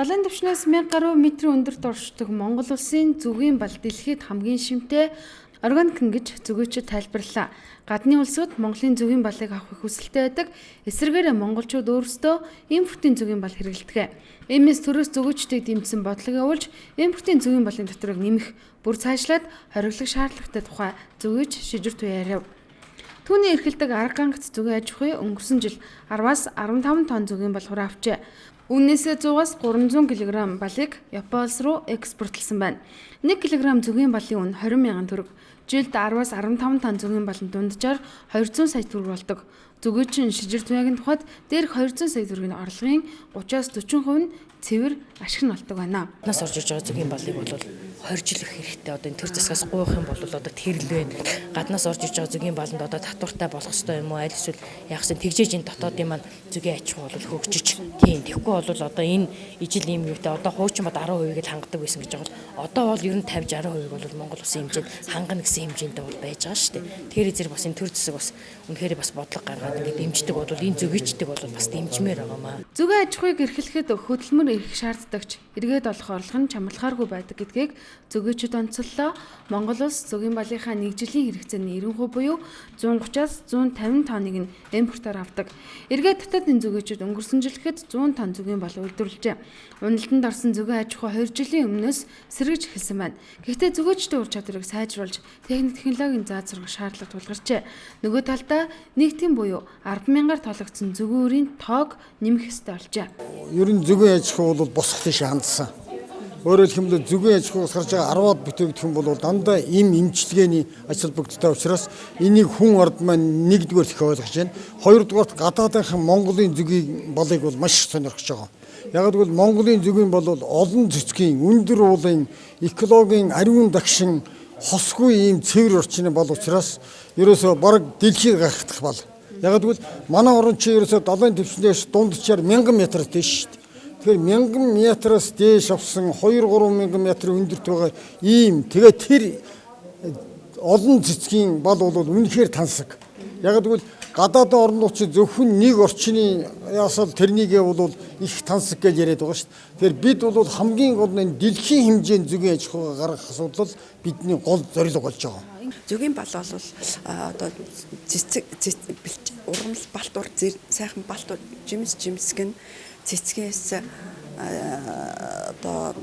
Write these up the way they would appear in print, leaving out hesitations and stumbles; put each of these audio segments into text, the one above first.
Далайн түвшнээс 1000 гаруй метрийн өндөрт оршдог Монгол улсын зүгийн бал дэлхийд хамгийн шимтэй органик гэж зүгээчид тайлбарлаа. Гадны улсууд Монголын зүгийн балыг авах хүсэлтэй байдаг. Эсвэргээр монголчууд өөрсдөө импортын зүгийн бал хэрэглэдэг. Иймээс төрөөс зүгээчдийг дэмжсэн бодлого явуулж импортын зүгийн балын татварыг нэмэх, бүр цаашлаад хориглох шаардлагатай тухай зүгээч шижир туяарав. Түүний эрхэлдэг арга гангац зүгийн аж ахуй өнгөрсөн жил 10-аас 15 тонн зүгийн бал хураавчээ. Үүнээс 100-аас 300 кг балыг Япон улс руу экспортлсон байна. 1 кг зүгийн балын үн 20 мянган төгрөг. Жилд 10-аас 15 тонн зүгийн балын дунджаар 200 сая төгрөг болдог. Зүгээчин шижир туяагийн тухайд дээрх 200 сая төгрөгийн орлогын 30-аас 40% нь цэвэр ашиг нь болдог байна. Нас орж иж байгаа зүгийн балыг бол 20 жил их хэрэгтэй. Одоо энэ төр засгаас гуйх юм бол одоо тэрл байна. Гаднаас орж иж байгаа зүгийн баланд одоо татвартай болох ёстой юм уу? Аль эсвэл ягсан тэгжээж энэ дотоодын маань зүгийн аж ахуй бол хөгжиж. Тийм. Тэгэхгүй бол одоо энэ ижил ийм юутай одоо хуучин бод 10% л хангадаг байсан гэж байгаа бол одоо бол ер нь 50-60% бол Монгол улсын хэмжээнд хангана гэсэн хэмжээндээ бол байж байгаа шүү дээ. Тэгэхээр зэрэг бас энэ төр засаг бас үнэхээр бас бодлого гаргаад ингээд дэмждэг бол энэ зүгийчдэг бол бас дэмжмээр байгаамаа. Зүгийн аж ахуйг эрхлэхэд хөдөлмөр эрхэх шаарддагч эргээд олох орлого нь чамлахааргүй байдаг гэдгийг зүгээчид онцоллоо. Монгол улс зүгийн балынхаа нэг жилийн хэрэгцээний 90% буюу 130-аас 150 тонныг нь импортоор авдаг. Эргээд татадын зүгээчид өнгөрсөн жил гэхэд 100 тонн зүгийн бал үйлдвэрлэжээ. Уналтанд орсон зүгийн аж ахуй 2 жилийн өмнөөс сэргэж эхэлсэн байна. Гэхдээ зүгээчдийн ур чадварыг сайжруулж техник технологийн заазрах шаардлага тулгарчээ. Нөгөө талдаа нийгтийн буюу 10,000-аар тоологдсон зүгийн үрийн тоог нэмэх ёстой болжээ. Ер нь зүгийн аж ахуй бол босох тийш хандсан. Өөрөөр хэлбэл зүгийн аж ахуйг гарч байгаа 10-аад бүтээгдэхүүн юм бол дандаа им эмчилгээний ач холбогдолтой учраас энийг хүн орд маань нэгдүгээр их ойлгож байна. Хоёрдугаарт гадаадынхан Монголын зүгийн балыг бол маш сонирхож байгаа. Яг гэвэл Монголын зүгийн бол олон цэцгийн өндөр уулын экологийн ариун дагшин хосгүй ийм цэвэр орчны бол учраас ерөөсөө бараг дэлхийд гайхах бал. Яг гэвэл манай орон чи ерөөсөө далайн түвшнээс дундчаар 1000 м дээш шүү дээ. Тэгэхээр 1000 метраас дээш авсан 2-3 мянган метр өндөрт байгаа ийм тэгээ тэр олон цэцгийн бал бол үнэхээр тансаг. Яг гэвэл гадаадын орнууд чи зөвхөн нэг орчны ясал тэрнийгээ бол их тансаг гэж яриад байгаа шүү дээ. Тэгэхээр бид бол хамгийн гол нь дэлхийн хэмжээнд зүгийн аж ахуйг гаргах асуудал бидний гол зорилго болж байгаа. Зүгийн бал бол одоо цэцэг ургамал балтур сайхан балтур жимсгэн цэцгээс одоо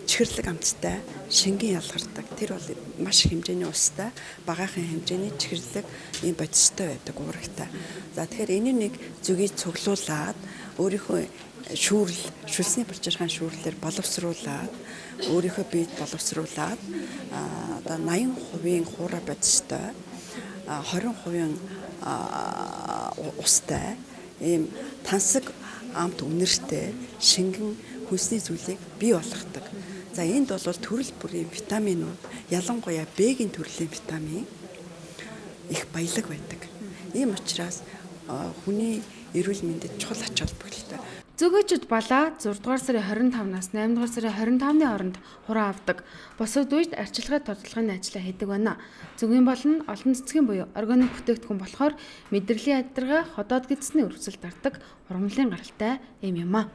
чихэрлэг амттай шингэн ялгардаг. Тэр бол маш их хэмжээний устай, багаахын хэмжээний чихэрлэг ийм бодистой байдаг уурагтай. За тэгэхээр энэ нэг зүгийг цуглуулад өөрийнхөө шүлсний булчирхаан шүүрлэлээр боловсруулад өөрийнхөө биед боловсруулад одоо 80% хуура бодистой 20% устай ийм тансаг амт үнэртэй шингэн хүнсний зүйлийг бий болгодог. За энд бол төрөл бүрийн витаминууд, ялангуяа Б-ийн төрлийн витамин их баялаг байдаг. Ийм учраас хүний эрүүл мэндэд чухал ач холбогдолтой. Зүгээчид балаа 6 дугаар сарын 25-наас 8 дугаар сарын 25-ны хооронд хураа авдаг. Босод үед арчилгаа тодорхойлохын ажлаа хийдэг байна. Зүгийн бол нь олон цэцгийн буюу органик бүтээгдэхүүн болохоор мэдрэлийн ядаргаа ходоод гидсний өрөвсөлд дардаг ургамлын гаралтай юм аа.